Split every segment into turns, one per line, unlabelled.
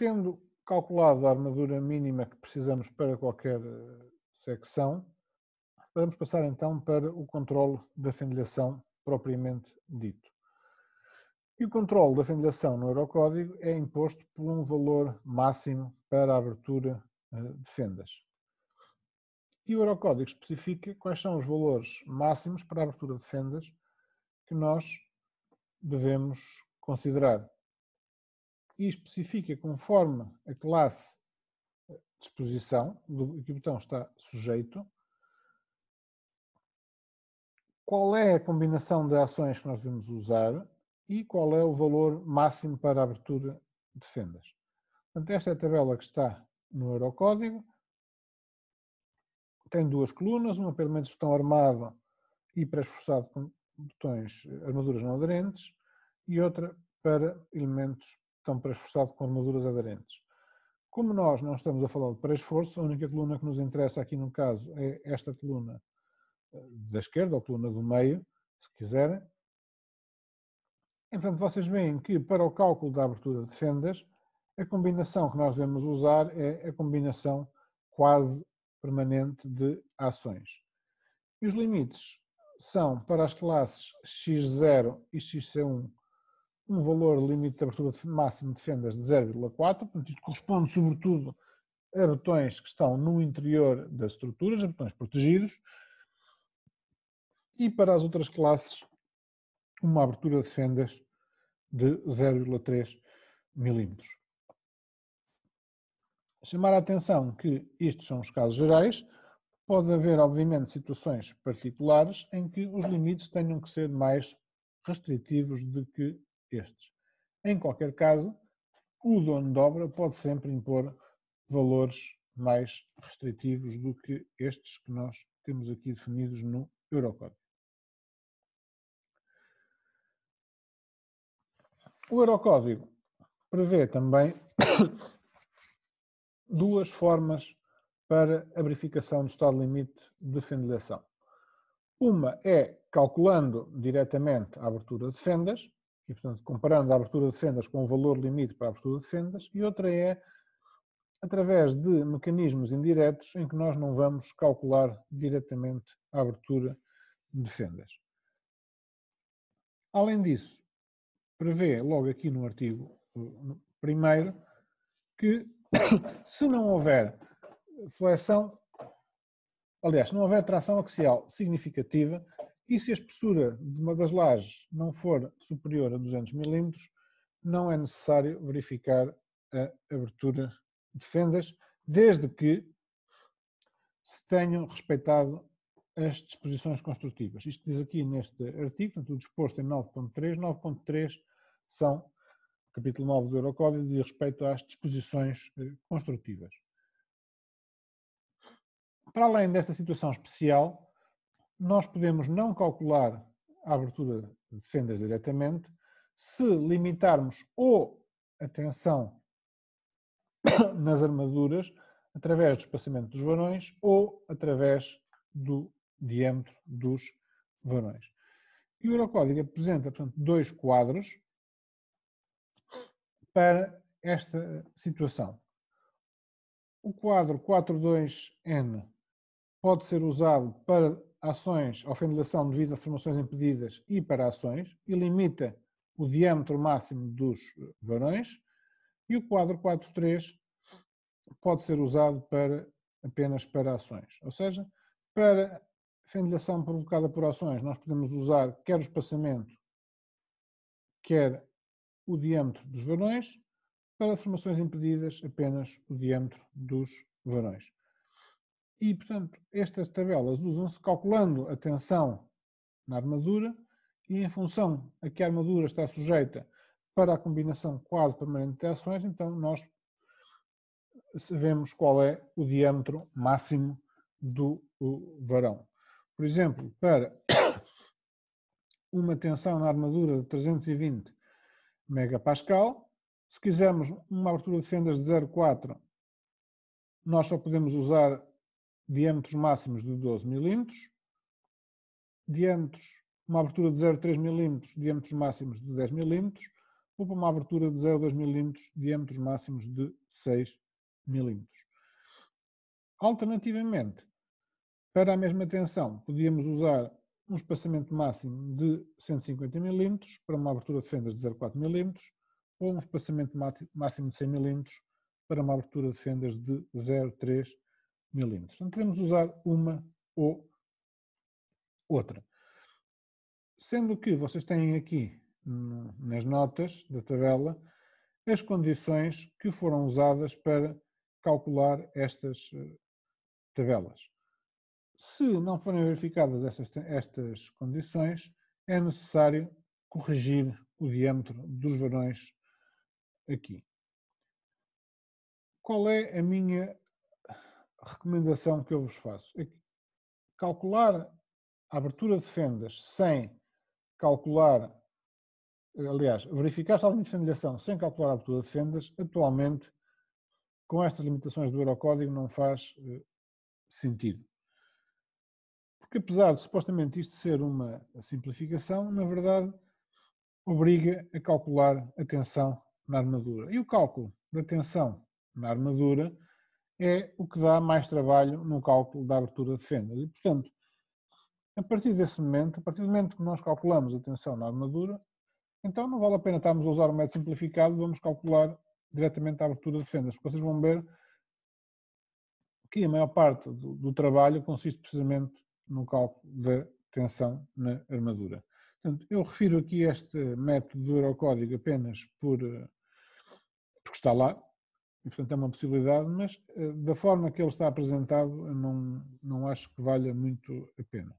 Tendo calculado a armadura mínima que precisamos para qualquer secção, vamos passar então para o controle da fenilhação propriamente dito. E o controle da fenilhação no Eurocódigo é imposto por um valor máximo para a abertura de fendas. E o Eurocódigo especifica quais são os valores máximos para a abertura de fendas que nós devemos considerar. E especifica conforme a classe de exposição do que o botão está sujeito, qual é a combinação de ações que nós devemos usar e qual é o valor máximo para a abertura de fendas. Portanto, esta é a tabela que está no Eurocódigo. Tem duas colunas, uma para elementos de botão armado e pré-esforçado com botões armaduras não aderentes e outra para elementos de botão pré-esforçado com armaduras aderentes. Como nós não estamos a falar de pré-esforço, a única coluna que nos interessa aqui no caso é esta coluna da esquerda, ou coluna do meio, se quiserem. E, portanto, vocês veem que para o cálculo da abertura de fendas, a combinação que nós devemos usar é a combinação quase permanente de ações. E os limites são, para as classes X0 e XC1, um valor limite de abertura máximo de fendas de 0,4, portanto isto corresponde sobretudo a botões que estão no interior das estruturas, a botões protegidos, e para as outras classes uma abertura de fendas de 0,3 milímetros. Chamar a atenção que estes são os casos gerais, pode haver obviamente situações particulares em que os limites tenham que ser mais restritivos do que estes. Em qualquer caso, o dono de obra pode sempre impor valores mais restritivos do que estes que nós temos aqui definidos no Eurocódigo. O Eurocódigo prevê também duas formas para a verificação do estado limite de fenilhação. Uma é calculando diretamente a abertura de fendas, e portanto comparando a abertura de fendas com o valor limite para a abertura de fendas, e outra é através de mecanismos indiretos em que nós não vamos calcular diretamente a abertura de fendas. Além disso, prevê logo aqui no artigo 1º que se não houver flexão, aliás, se não houver tração axial significativa e se a espessura de uma das lajes não for superior a 200 mm, não é necessário verificar a abertura de fendas, desde que se tenham respeitado as disposições construtivas. Isto diz aqui neste artigo, portanto, o disposto em 9.3. 9.3 são capítulo 9 do Eurocódigo de respeito às disposições construtivas. Para além desta situação especial, nós podemos não calcular a abertura de fendas diretamente se limitarmos ou a tensão nas armaduras através do espaçamento dos varões ou através do diâmetro dos varões. E o Eurocódigo apresenta, portanto, dois quadros para esta situação. O quadro 4.2N pode ser usado para ações ou fenilhação devido a formações impedidas e para ações e limita o diâmetro máximo dos varões, e o quadro 4.3 pode ser usado apenas para ações. Ou seja, para fenilhação provocada por ações nós podemos usar quer o espaçamento, quer o diâmetro dos varões, para formações impedidas apenas o diâmetro dos varões. E, portanto, estas tabelas usam-se calculando a tensão na armadura e em função a que a armadura está sujeita para a combinação quase permanente de ações, então nós sabemos qual é o diâmetro máximo do varão. Por exemplo, para uma tensão na armadura de 320 megapascal, se quisermos uma abertura de fendas de 0,4, nós só podemos usar diâmetros máximos de 12 mm, diâmetros, uma abertura de 0,3 mm, diâmetros máximos de 10 mm, ou para uma abertura de 0,2 mm, diâmetros máximos de 6 mm. Alternativamente, para a mesma tensão, podíamos usar um espaçamento máximo de 150 mm para uma abertura de fendas de 0,4 mm ou um espaçamento máximo de 100 mm para uma abertura de fendas de 0,3 mm. Então podemos usar uma ou outra. Sendo que vocês têm aqui nas notas da tabela as condições que foram usadas para calcular estas tabelas. Se não forem verificadas estas condições, é necessário corrigir o diâmetro dos varões aqui. Qual é a minha recomendação que eu vos faço? Calcular a abertura de fendas sem calcular, aliás, verificar esta linha de fenilhação sem calcular a abertura de fendas, atualmente, com estas limitações do Eurocódigo, não faz sentido. Porque apesar de supostamente isto ser uma simplificação, na verdade obriga a calcular a tensão na armadura. E o cálculo da tensão na armadura é o que dá mais trabalho no cálculo da abertura de fendas. E, portanto, a partir do momento que nós calculamos a tensão na armadura, então não vale a pena estarmos a usar o método simplificado, vamos calcular diretamente a abertura de fendas, porque vocês vão ver que a maior parte do trabalho consiste precisamente no cálculo da tensão na armadura. Portanto, eu refiro aqui este método do Eurocódigo apenas porque está lá, e portanto é uma possibilidade, mas da forma que ele está apresentado, eu não acho que valha muito a pena.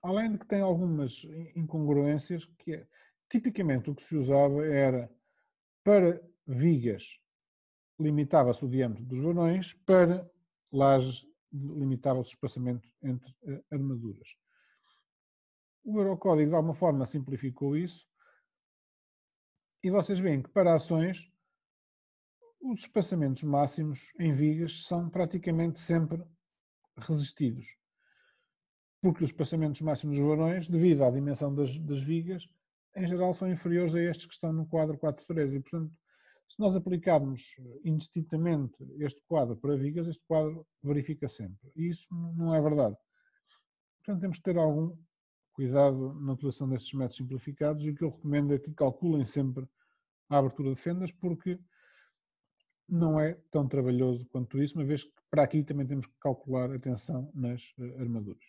Além de que tem algumas incongruências, que é, tipicamente o que se usava era, para vigas, limitava-se o diâmetro dos varões, para lajes limitava-se o espaçamento entre armaduras. O Eurocódigo de alguma forma simplificou isso e vocês veem que para ações os espaçamentos máximos em vigas são praticamente sempre resistidos, porque os espaçamentos máximos dos varões, devido à dimensão das vigas, em geral são inferiores a estes que estão no quadro 4.3 e, portanto, se nós aplicarmos indistintamente este quadro para vigas, este quadro verifica sempre. E isso não é verdade. Portanto, temos que ter algum cuidado na utilização destes métodos simplificados e o que eu recomendo é que calculem sempre a abertura de fendas, porque não é tão trabalhoso quanto isso, uma vez que para aqui também temos que calcular a tensão nas armaduras.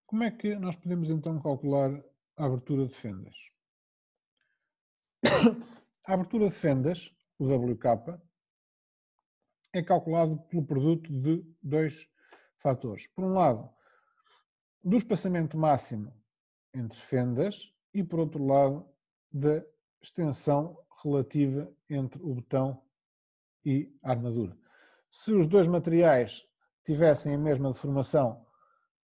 Como é que nós podemos então calcular a abertura de fendas? A abertura de fendas, o WK, é calculado pelo produto de dois fatores. Por um lado, do espaçamento máximo entre fendas e, por outro lado, da extensão relativa entre o botão e a armadura. Se os dois materiais tivessem a mesma deformação,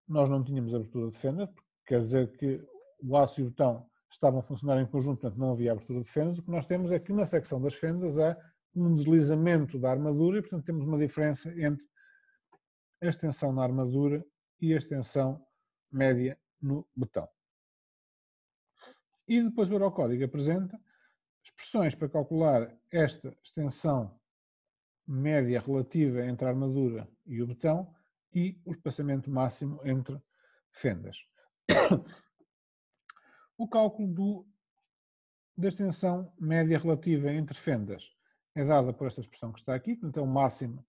nós não tínhamos abertura de fenda, quer dizer que o aço e o botão estavam a funcionar em conjunto, portanto não havia abertura de fendas. O que nós temos é que na secção das fendas há um deslizamento da armadura e, portanto, temos uma diferença entre a extensão na armadura e a extensão média no botão. E depois o Eurocódigo apresenta expressões para calcular esta extensão média relativa entre a armadura e o botão e o espaçamento máximo entre fendas. O cálculo da extensão média relativa entre fendas é dada por esta expressão que está aqui, portanto é o máximo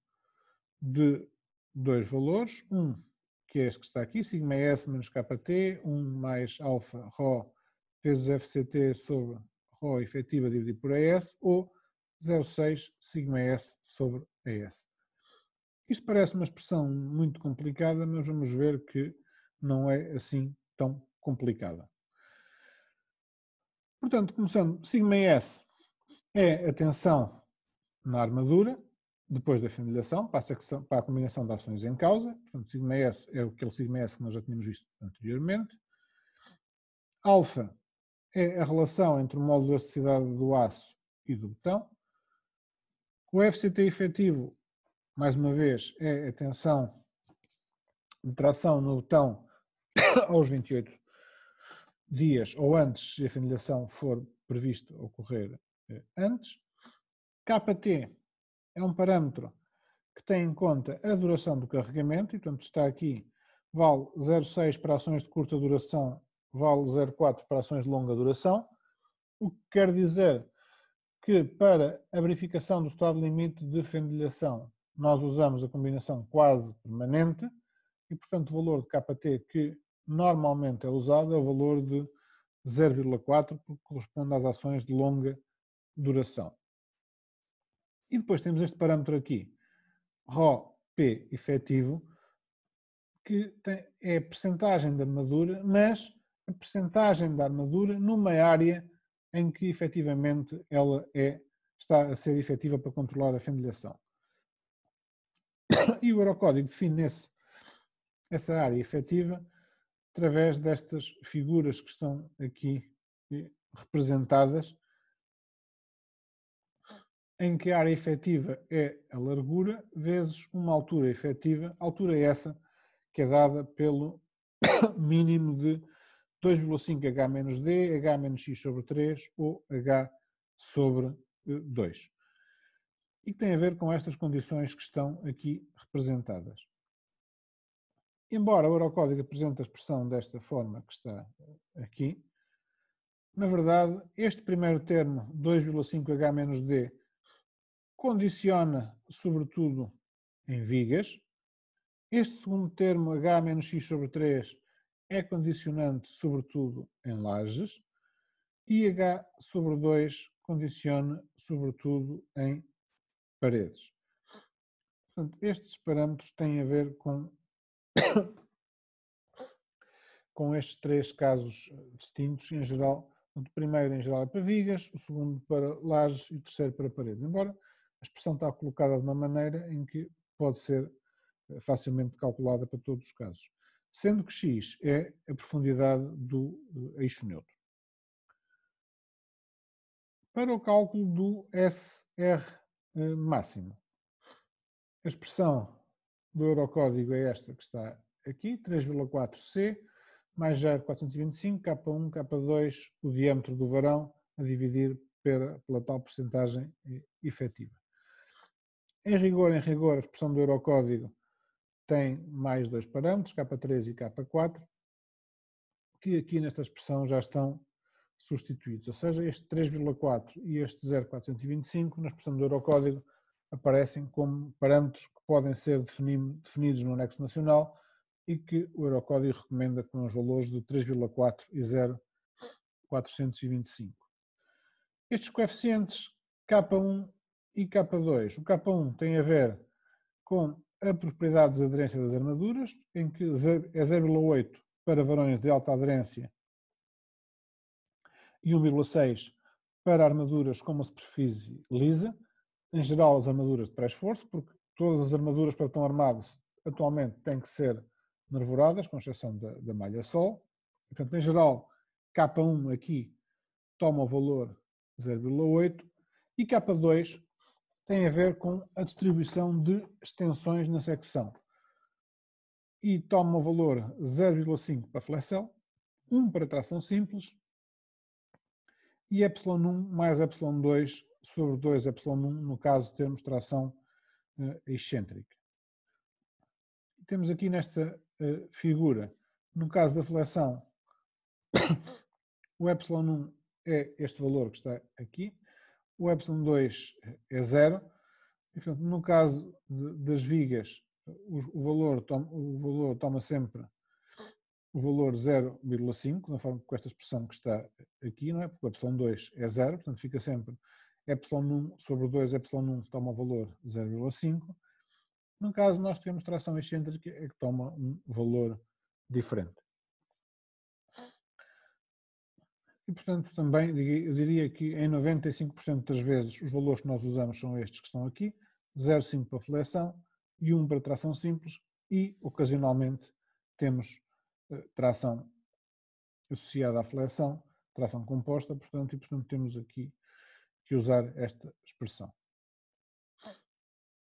de dois valores, um que é este que está aqui, sigma S menos KT, 1 mais alfa ρ vezes FCT sobre ρ efetiva dividido por AS, ou 0,6 sigma S sobre AS. Isto parece uma expressão muito complicada, mas vamos ver que não é assim tão complicada. Portanto, começando, sigma S é a tensão na armadura, depois da fenilhação, para a combinação de ações em causa. Portanto, sigma S é aquele sigma S que nós já tínhamos visto anteriormente. Alfa é a relação entre o módulo de elasticidade do aço e do botão. O FCT efetivo, mais uma vez, é a tensão de tração no botão aos 28 dias ou antes, se a fenilhação for prevista ocorrer antes. KT é um parâmetro que tem em conta a duração do carregamento, e portanto está aqui, vale 0,6 para ações de curta duração, vale 0,4 para ações de longa duração, o que quer dizer que para a verificação do estado limite de fenilhação nós usamos a combinação quase permanente e, portanto, o valor de KT que normalmente é usado é o valor de 0,4, porque corresponde às ações de longa duração. E depois temos este parâmetro aqui, ρP efetivo, que é a percentagem de armadura, mas a percentagem da armadura numa área em que efetivamente ela está a ser efetiva para controlar a fenilhação. E o Eurocódigo define essa área efetiva através destas figuras que estão aqui representadas, em que a área efetiva é a largura vezes uma altura efetiva, altura essa que é dada pelo mínimo de 2,5 H-D, H-X sobre 3 ou H sobre 2. E que tem a ver com estas condições que estão aqui representadas. Embora o Eurocódigo apresente a expressão desta forma que está aqui, na verdade, este primeiro termo, 2,5 H-D, condiciona sobretudo em vigas. Este segundo termo, H-X sobre 3, é condicionante sobretudo em lajes. E H sobre 2 condiciona sobretudo em paredes. Portanto, estes parâmetros têm a ver com estes três casos distintos, em geral. O primeiro, em geral, é para vigas, o segundo para lajes e o terceiro para paredes. Embora a expressão está colocada de uma maneira em que pode ser facilmente calculada para todos os casos. Sendo que x é a profundidade do eixo neutro. Para o cálculo do SR máximo, a expressão do Eurocódigo é esta que está aqui, 3,4C mais 0,425, K1, K2, o diâmetro do varão, a dividir pela tal percentagem efetiva. Em rigor, a expressão do Eurocódigo tem mais dois parâmetros, K3 e K4, que aqui nesta expressão já estão substituídos. Ou seja, este 3,4 e este 0,425, na expressão do Eurocódigo, aparecem como parâmetros que podem ser definidos no anexo nacional e que o Eurocódigo recomenda com os valores de 3,4 e 0,425. Estes coeficientes K1 e K2, o K1 tem a ver com a propriedade de aderência das armaduras, em que é 0,8 para varões de alta aderência e 1,6 para armaduras com uma superfície lisa, em geral as armaduras de pré-esforço, porque todas as armaduras para tão armados atualmente têm que ser nervoradas, com exceção da malha sol. Portanto, em geral, K1 aqui toma o valor 0,8 e K2 tem a ver com a distribuição de extensões na secção. E toma o valor 0,5 para flexão, 1 para tração simples e ε1 mais ε2 sobre 2 ε1 no caso de termos tração excêntrica. Temos aqui nesta figura, no caso da flexão, o ε1 é este valor que está aqui, o ε2 é 0, e, portanto, no caso das vigas, o valor toma sempre o valor 0,5, na forma com esta expressão que está aqui, não é? Porque o ε2 é 0, portanto fica sempre ε1 sobre 2 ε1 toma o valor 0,5. No caso nós temos tração excêntrica é que toma um valor diferente. E portanto também eu diria que em 95% das vezes os valores que nós usamos são estes que estão aqui, 0,5 para flexão e 1 para tração simples e ocasionalmente temos tração associada à flexão, tração composta, portanto temos aqui que usar esta expressão.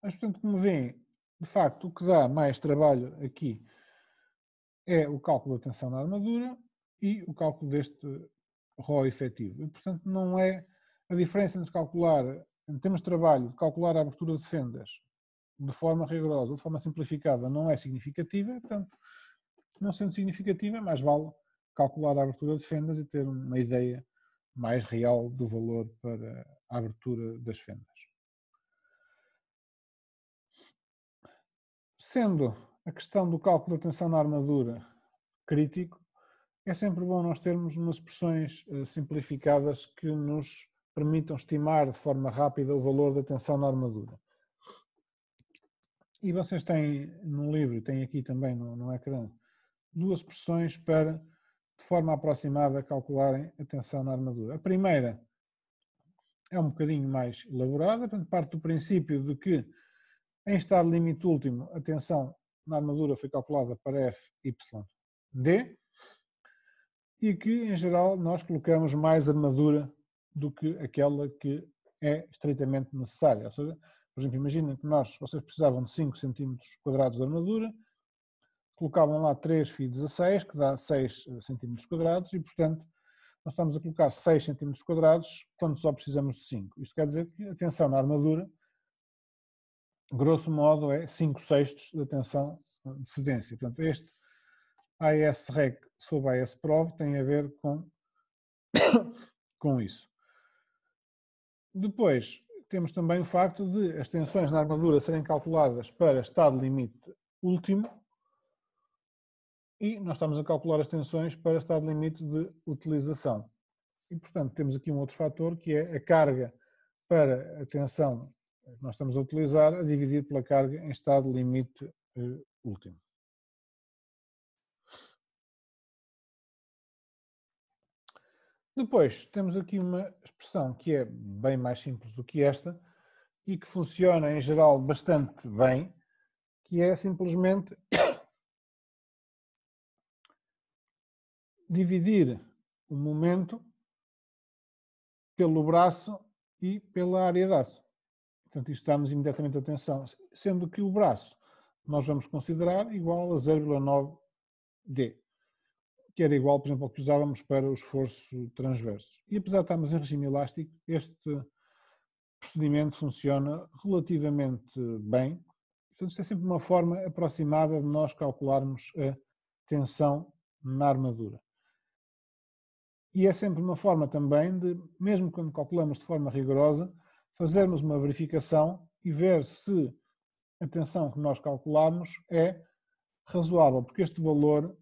Mas, portanto, como veem, de facto, o que dá mais trabalho aqui é o cálculo da tensão na armadura e o cálculo deste RO efetivo. E, portanto, não é a diferença entre calcular, em termos de trabalho, calcular a abertura de fendas de forma rigorosa ou de forma simplificada não é significativa, portanto, não sendo significativa, mais vale calcular a abertura de fendas e ter uma ideia mais real do valor para a abertura das fendas. Sendo a questão do cálculo da tensão na armadura crítico, é sempre bom nós termos umas expressões simplificadas que nos permitam estimar de forma rápida o valor da tensão na armadura. E vocês têm no livro, e têm aqui também no ecrã, duas expressões para, de forma aproximada, calcularem a tensão na armadura. A primeira é um bocadinho mais elaborada, parte do princípio de que, em estado limite último, a tensão na armadura foi calculada para FYD e que, em geral, nós colocamos mais armadura do que aquela que é estritamente necessária. Ou seja, por exemplo, imaginem que vocês precisavam de 5 cm² de armadura, colocavam lá 3 φ16, que dá 6 cm², e, portanto, nós estamos a colocar 6 cm² quando só precisamos de 5. Isto quer dizer que a tensão na armadura, grosso modo, é 5/6 da tensão de cedência. Portanto, este AS-REC sobre AS-PROV tem a ver com isso. Depois, temos também o facto de as tensões na armadura serem calculadas para estado limite último e nós estamos a calcular as tensões para estado limite de utilização. E, portanto, temos aqui um outro fator que é a carga para a tensão que nós estamos a utilizar a dividir pela carga em estado limite último. Depois, temos aqui uma expressão que é bem mais simples do que esta e que funciona, em geral, bastante bem, que é simplesmente dividir o momento pelo braço e pela área de aço. Portanto, isto dá-nos imediatamente a tensão, sendo que o braço nós vamos considerar igual a 0,9D, que era igual, por exemplo, ao que usávamos para o esforço transverso. E apesar de estarmos em regime elástico, este procedimento funciona relativamente bem. Portanto, isto é sempre uma forma aproximada de nós calcularmos a tensão na armadura. E é sempre uma forma também de, mesmo quando calculamos de forma rigorosa, fazermos uma verificação e ver se a tensão que nós calculamos é razoável, porque este valor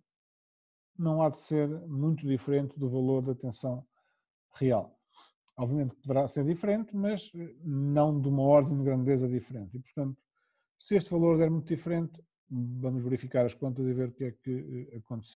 não há de ser muito diferente do valor da tensão real. Obviamente poderá ser diferente, mas não de uma ordem de grandeza diferente. E, portanto, se este valor der muito diferente, vamos verificar as contas e ver o que é que aconteceu.